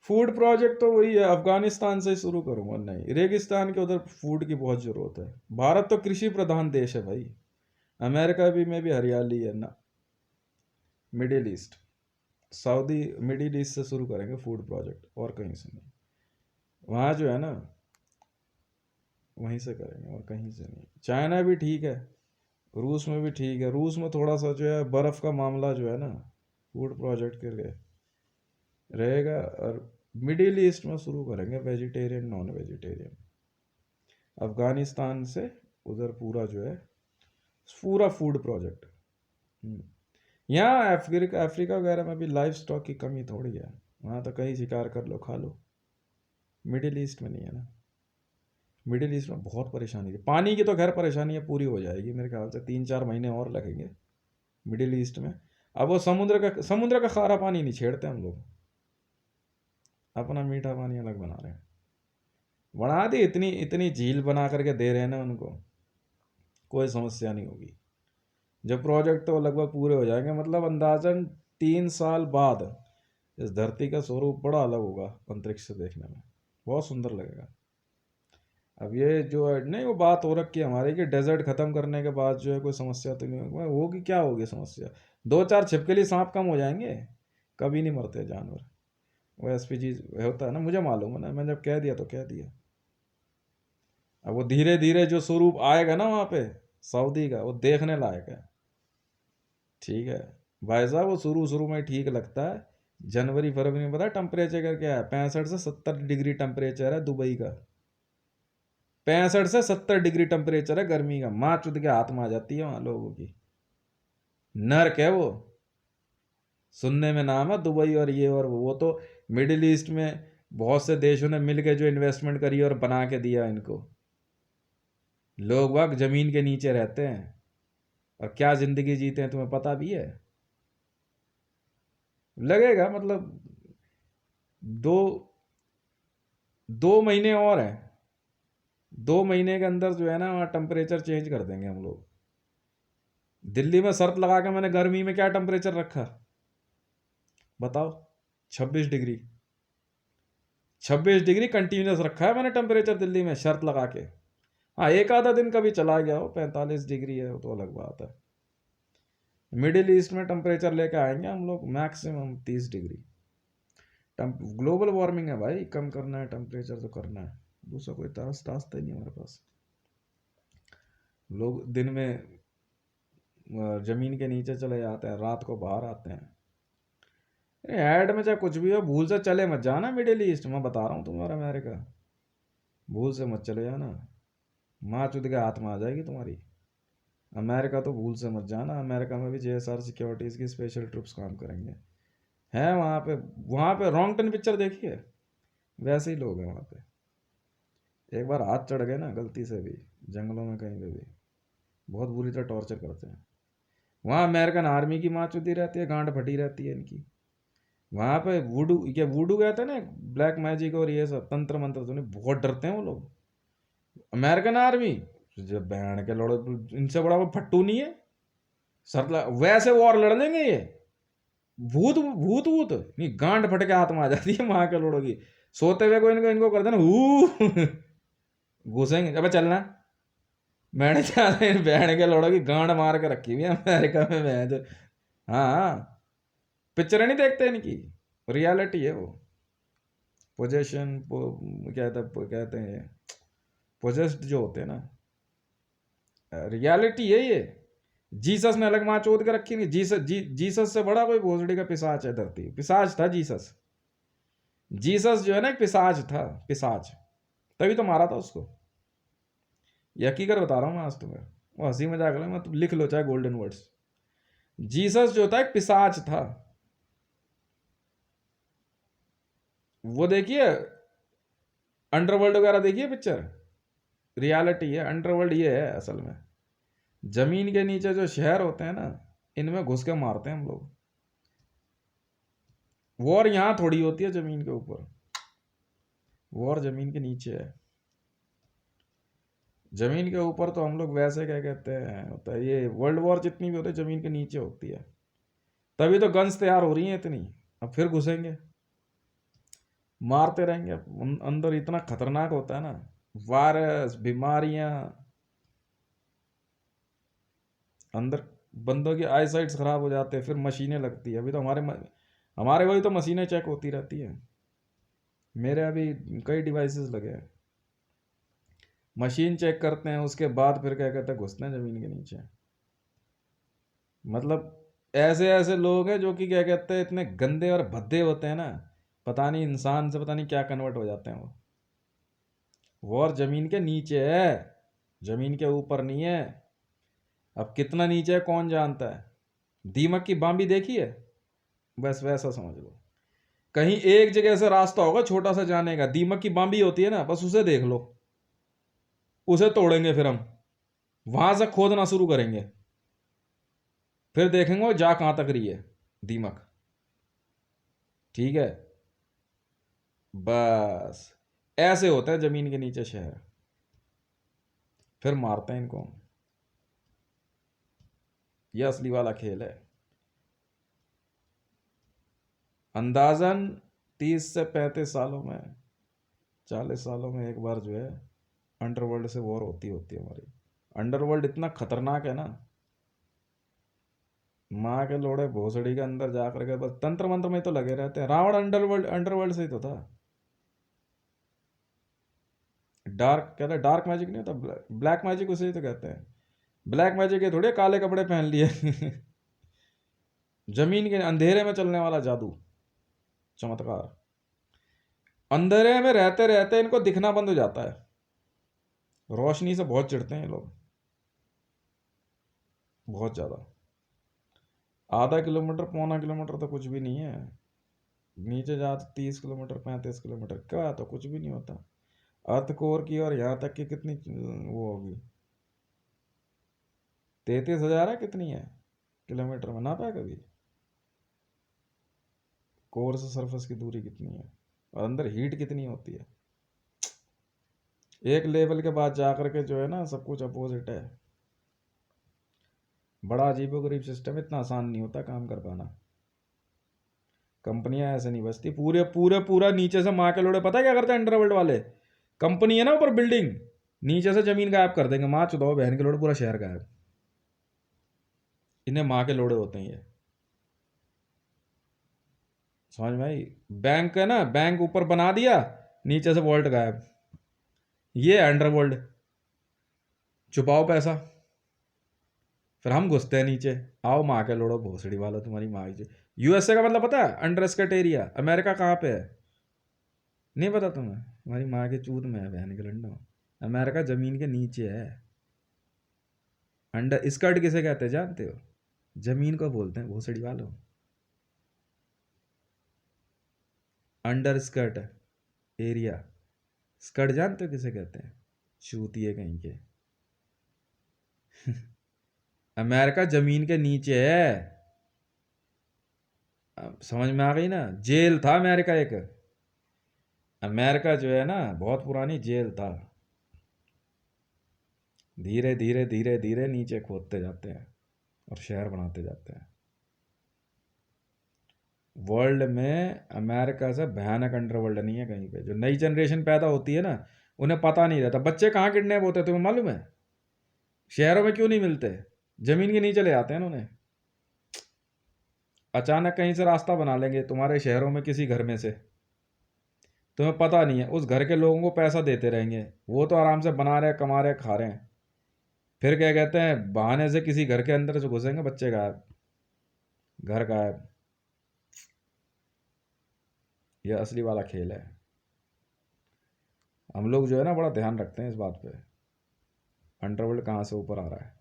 फूड प्रोजेक्ट तो वही है, अफगानिस्तान से शुरू करूंगा। नहीं, रेगिस्तान के उधर फूड की बहुत ज़रूरत है। भारत तो कृषि प्रधान देश है भाई, अमेरिका भी में भी हरियाली है ना। Middle east, Saudi, middle east से शुरू करेंगे फूड प्रोजेक्ट, और कहीं से नहीं। वहाँ जो है ना, वहीं से करेंगे और कहीं से नहीं। चाइना भी ठीक है, रूस में भी ठीक है। रूस में थोड़ा सा जो है बर्फ़ का मामला जो है ना, फूड प्रोजेक्ट के लिए रहेगा। और मिडिल ईस्ट में शुरू करेंगे वेजिटेरियन नॉन वेजिटेरियन, अफगानिस्तान से उधर पूरा जो है पूरा फूड प्रोजेक्ट। यहाँ अफ्रीका वगैरह में भी लाइफ स्टॉक की कमी थोड़ी है, वहाँ तो कहीं शिकार कर लो खा लो। मिडिल ईस्ट में नहीं है ना, मिडिल ईस्ट में बहुत परेशानी है। पानी की तो खैर परेशानी है, पूरी हो जाएगी मेरे ख्याल से, 3-4 महीने और लगेंगे मिडिल ईस्ट में। अब वो समुद्र का खारा पानी नहीं छेड़ते हम लोग, अपना मीठा पानी अलग बना रहे हैं। बना दी, इतनी इतनी झील बना करके दे रहे हैं ना उनको, कोई समस्या नहीं होगी। जब प्रोजेक्ट तो लगभग पूरे हो जाएंगे, मतलब अंदाजन 3 साल बाद इस धरती का स्वरूप बड़ा अलग होगा अंतरिक्ष से देखने में, बहुत सुंदर लगेगा। अब ये जो है नहीं, वो बात हो रखी है हमारी कि डेजर्ट ख़त्म करने के बाद जो है कोई समस्या तो नहीं होगी। क्या होगी समस्या? 2-4 छिपकली सांप कम हो जाएंगे, कभी नहीं मरते जानवर। वो एसपीजी होता है ना, मुझे मालूम है ना, मैंने जब कह दिया तो कह दिया। अब वो धीरे धीरे जो स्वरूप आएगा ना वहाँ पे सऊदी का, वो देखने लायक है। ठीक है भाई साहब, वो शुरू शुरू में ठीक लगता है, जनवरी फरवरी में पता है टेम्परेचर का क्या है? 65 से 70 डिग्री टेम्परेचर है दुबई का। 65 से 70 डिग्री टेम्परेचर है गर्मी का, माँ चुद के हाथ में आ जाती है वहाँ लोगों की। नर्क है वो, सुनने में नाम है दुबई और ये और वो तो मिडिल ईस्ट में बहुत से देशों ने मिलकर जो इन्वेस्टमेंट करी और बना के दिया इनको। लोग वक्त जमीन के नीचे रहते हैं और क्या जिंदगी जीते हैं तुम्हें पता भी है? लगेगा मतलब 2 महीने और है, 2 महीने के अंदर जो है ना वहाँ टेम्परेचर चेंज कर देंगे हम लोग। दिल्ली में शर्त लगा के मैंने गर्मी में क्या टेम्परेचर रखा बताओ? 26 डिग्री, 26 डिग्री कंटिन्यूस रखा है मैंने टेम्परेचर दिल्ली में शर्त लगा के। हाँ एक आधा दिन कभी चला गया हो, 45 डिग्री है वो तो अलग बात है। मिडिल ईस्ट में टेम्परेचर लेके आएंगे हम लोग मैक्सिमम 30 डिग्री। ग्लोबल वार्मिंग है भाई, कम करना है टेम्परेचर तो करना है, दूसरा कोई रास्ता ही नहीं हमारे पास। लोग दिन में जमीन के नीचे चले जाते हैं, रात को बाहर आते हैं। ऐड में चाहे कुछ भी हो, भूल से चले मत जाना मिडिल ईस्ट, मैं बता रहा हूँ तुम्हारा अमेरिका, भूल से मत चले जाना, माँ चुद के हाथ में आ जाएगी तुम्हारी। अमेरिका तो भूल से मत जाना, अमेरिका में भी जेएसआर सिक्योरिटीज़ की स्पेशल ट्रुप्स काम करेंगे। है वहाँ पे रॉन्गटन पिक्चर देखी है? वैसे ही लोग हैं वहाँ पे, एक बार हाथ चढ़ गए ना गलती से भी जंगलों में कहीं पे भी, बहुत बुरी तरह टॉर्चर करते हैं। वहाँ अमेरिकन आर्मी की माँ चुदी रहती है, गांड फटी रहती है इनकी। वहाँ पे वुडू, क्या वुडू कहते हैं ना, ब्लैक मैजिक और ये सब तंत्र मंत्र सुने, बहुत डरते हैं वो लोग। अमेरिकन आर्मी जब बैंड के लड़ो, इनसे बड़ा वो फट्टू नहीं है। वैसे वॉर लड़ लेंगे ये, भूत भूत भूत नहीं, गांड फट के हाथ में आ जाती है वहां के लोगों की। सोते हुए कोई इनको इनको कर देना घुसेंगे, अबे चलना। मैंने चाहते इन बैंड के लोगों की गांड मार के रखी हुई है अमेरिका में मैं जो। हाँ पिक्चर नहीं देखते इनकी, रियलिटी है वो। पोजेशन कहते हैं पोजेस्ड जो होते हैं ना, रियलिटी है ये। जीसस ने अलग माँ चोद के रखी नहीं, जीसस से बड़ा कोई भोसड़ी का पिशाच है धरती, पिशाच था जीसस। जीसस जो है ना एक पिशाच था, पिशाच, तभी तो मारा था उसको। यकीन कर बता रहा हूँ मैं आज तुम्हें, वो हंसी मजाक ले मत, लिख लो चाहे गोल्डन वर्ड्स। जीसस जो था एक पिशाच था। वो देखिए अंडरवर्ल्ड वगैरह देखिए पिक्चर, रियलिटी है। अंडरवर्ल्ड ये है असल में, जमीन के नीचे जो शहर होते हैं ना, इनमें घुस के मारते हैं हम लोग। वॉर यहाँ थोड़ी होती है जमीन के ऊपर, वॉर जमीन के नीचे है। जमीन के ऊपर तो हम लोग वैसे क्या कहते हैं होता है, ये वर्ल्ड वॉर जितनी भी होती है जमीन के नीचे होती है। तभी तो गन्स तैयार हो रही हैं इतनी, अब फिर घुसेंगे मारते रहेंगे। अंदर इतना खतरनाक होता है ना, वायरस बीमारियां अंदर, बंदों की आई साइट्स खराब हो जाते हैं, फिर मशीनें लगती है। अभी तो हमारे वही तो मशीनें चेक होती रहती हैं। मेरे अभी कई डिवाइसेस लगे हैं, मशीन चेक करते हैं, उसके बाद फिर क्या कहते हैं घुसते हैं ज़मीन के नीचे। मतलब ऐसे ऐसे लोग हैं जो कि क्या कहते हैं इतने गंदे और भद्दे होते हैं ना, पता नहीं इंसान से पता नहीं क्या कन्वर्ट हो जाते हैं वो और ज़मीन के नीचे है, ज़मीन के ऊपर नहीं है। अब कितना नीचे है कौन जानता है। दीमक की बांबी देखी है, बस वैसा समझ लो। कहीं एक जगह से रास्ता होगा छोटा सा जाने का, दीमक की बांबी होती है ना, बस उसे देख लो, उसे तोड़ेंगे फिर हम, वहां से खोदना शुरू करेंगे, फिर देखेंगे वो जा कहां तक रही है दीमक। ठीक है, बस ऐसे होता है जमीन के नीचे शहर, फिर मारते हैं इनको। यह असली वाला खेल है। अंदाजन 30 से 35 सालों में, 40 सालों में एक बार जो है अंडरवर्ल्ड से वॉर होती है हमारी। अंडरवर्ल्ड इतना खतरनाक है ना, माँ के लोड़े भोसड़ी के अंदर जाकर के बस तंत्र मंत्र में तो लगे रहते हैं। रावण अंडरवर्ल्ड, अंडरवर्ल्ड से ही तो था। डार्क कहते हैं, डार्क मैजिक नहीं होता, ब्लैक मैजिक उसे ही तो कहते हैं। ब्लैक मैजिक ये थोड़ी काले कपड़े पहन लिए जमीन के अंधेरे में चलने वाला जादू, चमत्कार। अंधेरे में रहते रहते इनको दिखना बंद हो जाता है, रोशनी से बहुत चिढ़ते हैं ये लोग, बहुत ज़्यादा। आधा किलोमीटर पौना किलोमीटर तो कुछ भी नहीं है, नीचे जाते 30 किलोमीटर 35 किलोमीटर का तो कुछ भी नहीं होता। अर्थ कोर की और यहाँ तक की कितनी वो होगी, 33,000 है, कितनी है किलोमीटर में, नापा है कभी? कोर से सरफेस की दूरी कितनी है, और अंदर हीट कितनी होती है। एक लेवल के बाद जाकर के जो है ना सब कुछ अपोजिट है। बड़ा अजीबोगरीब सिस्टम, इतना आसान नहीं होता काम कर पाना। कंपनियां ऐसे नहीं बचती, पूरे पूरे पूरा नीचे से माँ के लोड़े पता है क्या करते हैं अंडरवर्ल्ड वाले। कंपनी है ना ऊपर बिल्डिंग, नीचे से जमीन गायब कर देंगे, माँ चुदाओ बहन के लोड़े, पूरा शहर गायब। इन्हें माँ के लोड़े होते हैं ये, समझ में आई। बैंक है ना, बैंक ऊपर बना दिया, नीचे से वॉल्ट गायब। ये है अंडरवर्ल्ड, छुपाओ पैसा, फिर हम घुसते हैं नीचे। आओ माँ के लोड़ो भोसड़ी वाला, तुम्हारी माँ की। यूएसए का मतलब पता है, अंडरस्कर्ट एरिया। अमेरिका कहाँ पे है नहीं पता तुम्हें? हमारी माँ के चूत में है बहन के लंडो। अमेरिका जमीन के नीचे है। अंडर स्कर्ट किसे कहते हैं जानते हो? जमीन को बोलते हैं भोसड़ी वालों, अंडर स्कर्ट एरिया। स्कर्ट जानते हो किसे कहते हैं? चूतिए कहीं के। अमेरिका जमीन के नीचे है। अब समझ में आ गई ना, जेल था अमेरिका एक। अमेरिका जो है ना बहुत पुरानी जेल था। धीरे धीरे धीरे धीरे नीचे खोदते जाते हैं और शहर बनाते जाते हैं। वर्ल्ड में अमेरिका से भयानक अंडरवर्ल्ड नहीं है कहीं पे। जो नई जनरेशन पैदा होती है ना, उन्हें पता नहीं रहता बच्चे कहाँ किडनैप होते हैं, तुम्हें मालूम है? शहरों में क्यों नहीं मिलते, जमीन के नीचे ले आते हैं उन्हें। अचानक कहीं से रास्ता बना लेंगे तुम्हारे शहरों में किसी घर में से, तुम्हें पता नहीं है, उस घर के लोगों को पैसा देते रहेंगे, वो तो आराम से बना रहे, कमा रहे, खा रहे हैं। फिर क्या कहते हैं, बहाने से किसी घर के अंदर से घुसेंगे, बच्चे गायब, घर गायब। यह असली वाला खेल है। हम लोग जो है ना बड़ा ध्यान रखते हैं इस बात पे, अंडरवर्ल्ड कहाँ से ऊपर आ रहा है।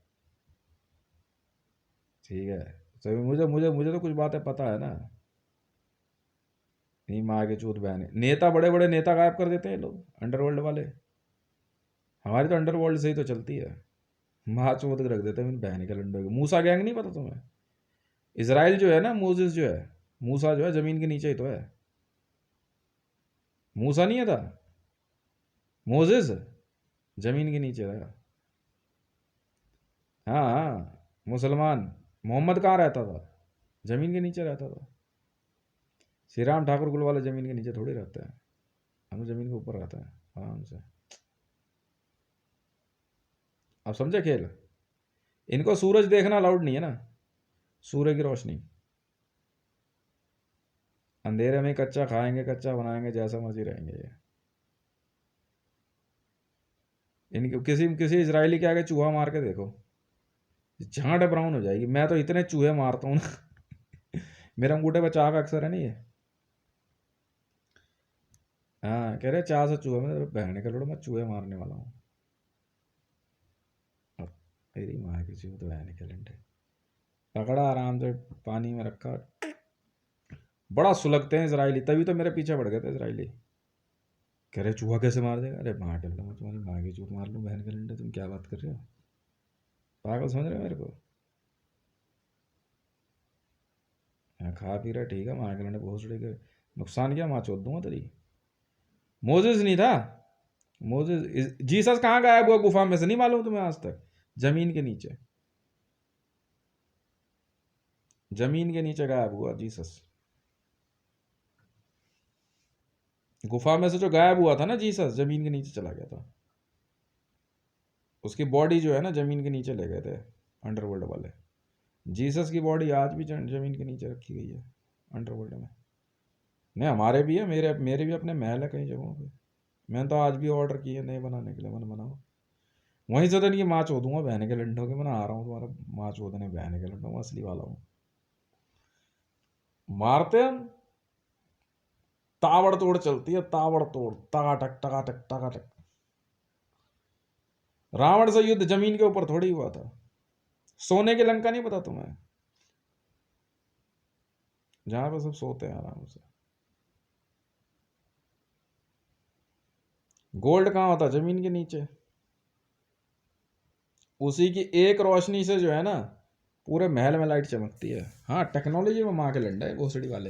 ठीक है, तो मुझे मुझे मुझे तो कुछ बातें पता है ना। नहीं, माँ के चूत बहने, नेता बड़े बड़े नेता गायब कर देते हैं लोग, अंडरवर्ल्ड वाले। हमारी तो अंडरवर्ल्ड से ही तो चलती है। माँ चूत रख देते हैं बहन के लंडों के। मूसा गैंग नहीं पता तुम्हें? इसराइल जो है ना, मोजिस जो है, मूसा जो है जमीन के नीचे ही तो है। मूसा नहीं है था, मोजिस जमीन के नीचे था। हाँ हाँ, मुसलमान मोहम्मद कहाँ रहता था? जमीन के नीचे रहता था। श्री राम ठाकुर कुल वाले जमीन के नीचे थोड़ी रहते हैं, हम जमीन के ऊपर रहते हैं आराम से। अब समझे खेल? इनको सूरज देखना अलाउड नहीं है ना, सूर्य की रोशनी। अंधेरे में कच्चा खाएंगे, कच्चा बनाएंगे, जैसा मर्जी रहेंगे ये। इनके किसी किसी इजरायली के आगे चूहा मार के देखो, झांट ब्राउन हो जाएगी। मैं तो इतने चूहे मारता हूँ ना मेरे अंगूठे पर चाक अक्सर है नहीं ये। हाँ कह रहे 400 चूहे में बहन के लोड़ो मैं चूहे मारने वाला हूँ। अब तेरी माँ की चूहे तो बहन के लंडे पकड़ा आराम से पानी में रखा। बड़ा सुलगते हैं इसराइली, तभी तो मेरे पीछे पड़ गए थे इसराइली। कह रहे चूहा कैसे मार देगा? अरे माँ के लंडे मैं तुम्हारी माँ की चूत मार लूँ बहन के लंडे, तुम क्या बात कर रहे हो? पागल समझ रहे हो मेरे को? हाँ, खा पी रहा ठीक है, माँ के लंडे भोसड़ी के नुकसान किया माँ चोद दूंगा तेरी। मोजेस नहीं था? मोजेस जीसस कहाँ गायब हुआ गुफा में से, नहीं मालूम तुम्हें आज तक? जमीन के नीचे, जमीन के नीचे गायब हुआ जीसस। गुफा में से जो गायब हुआ था ना जीसस, जमीन के नीचे चला गया था। उसकी बॉडी जो है ना जमीन के नीचे ले गए थे अंडरवर्ल्ड वाले। जीसस की बॉडी आज भी जमीन के नीचे रखी गई है अंडरवर्ल्ड में। नहीं हमारे भी है, मेरे मेरे भी अपने महल है कई जगहों पे। मैंने तो आज भी ऑर्डर किए नए बनाने के लिए, मैंने बनाओ वहीं से तो इनकी माँ चो दूंगा बहने के लंडों के। मैं आ रहा हूँ तुम्हारा माँ चोदने बहने के लंडों, मैं असली वाला हूँ। मारते हम, ताबड़तोड़ चलती है, ताबड़तोड़, टकाटक टकाटक टकाटक। रावण से युद्ध जमीन के ऊपर थोड़ी हुआ था। सोने की लंका नहीं पता तुम्हें, जहां पे सब सोते हैं आराम से। गोल्ड कहाँ होता? जमीन के नीचे। उसी की एक रोशनी से जो है ना पूरे महल में लाइट चमकती है। हाँ टेक्नोलॉजी में माँ के लंडा है भोसड़ी वाले।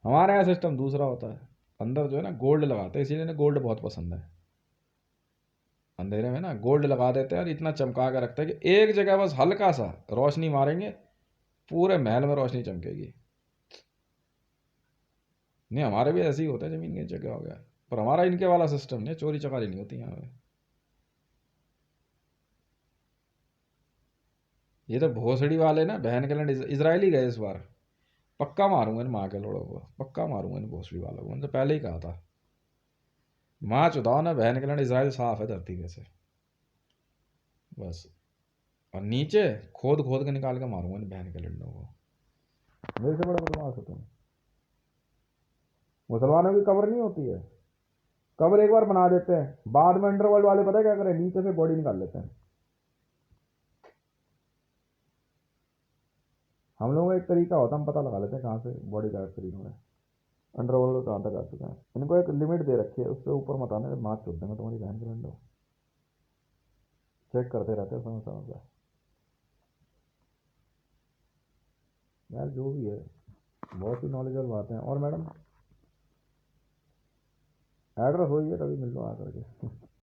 हमारे यहाँ सिस्टम दूसरा होता है। अंदर जो है ना गोल्ड लगाते हैं, इसीलिए ना गोल्ड बहुत पसंद है। अंधेरे में ना गोल्ड लगा देते हैं और इतना चमका के रखते हैं कि एक जगह बस हल्का सा रोशनी मारेंगे पूरे महल में रोशनी चमकेगी। नहीं हमारे भी ऐसे ही होता है, जमीन की जगह हो गया। पर हमारा इनके वाला सिस्टम नहीं, चोरी चकारी नहीं होती यहाँ पे। ये तो भोसड़ी वाले ना बहन के लंड इसराइली गए इस बार। पक्का मारूंगा इन माँ के लोड़ों को, पक्का मारूंगा इन भोसड़ी वालों को, मैंने तो पहले ही कहा था। माँ चुदाओ ना बहन के लंड, इसराइल साफ है धरती पे से बस। और नीचे खोद खोद के निकाल के मारूंगा इन बहन के लंडों को। मेरे से बड़ा बदमाश हो तुम। मुसलमानों की कब्र नहीं होती है, कब्र एक बार बना देते हैं, बाद में अंडरवर्ल्ड वाले पता है क्या करें, नीचे से बॉडी निकाल लेते हैं। हम लोगों का एक तरीका होता है, हम पता लगा लेते हैं कहाँ से बॉडी गायब करी हुई है, अंडरवर्ल्ड कहाँ तक आ चुका है। इनको एक लिमिट दे रखी है, उससे ऊपर मत आने, मार चुप देंगे तुम्हारी बहन के लंडो। चेक करते रहते हैं समय समय पर। यार जो भी है बहुत ही नॉलेजेबल बातें हैं। और मैडम एड्रेस वही है, कभी मिल लो आकर के।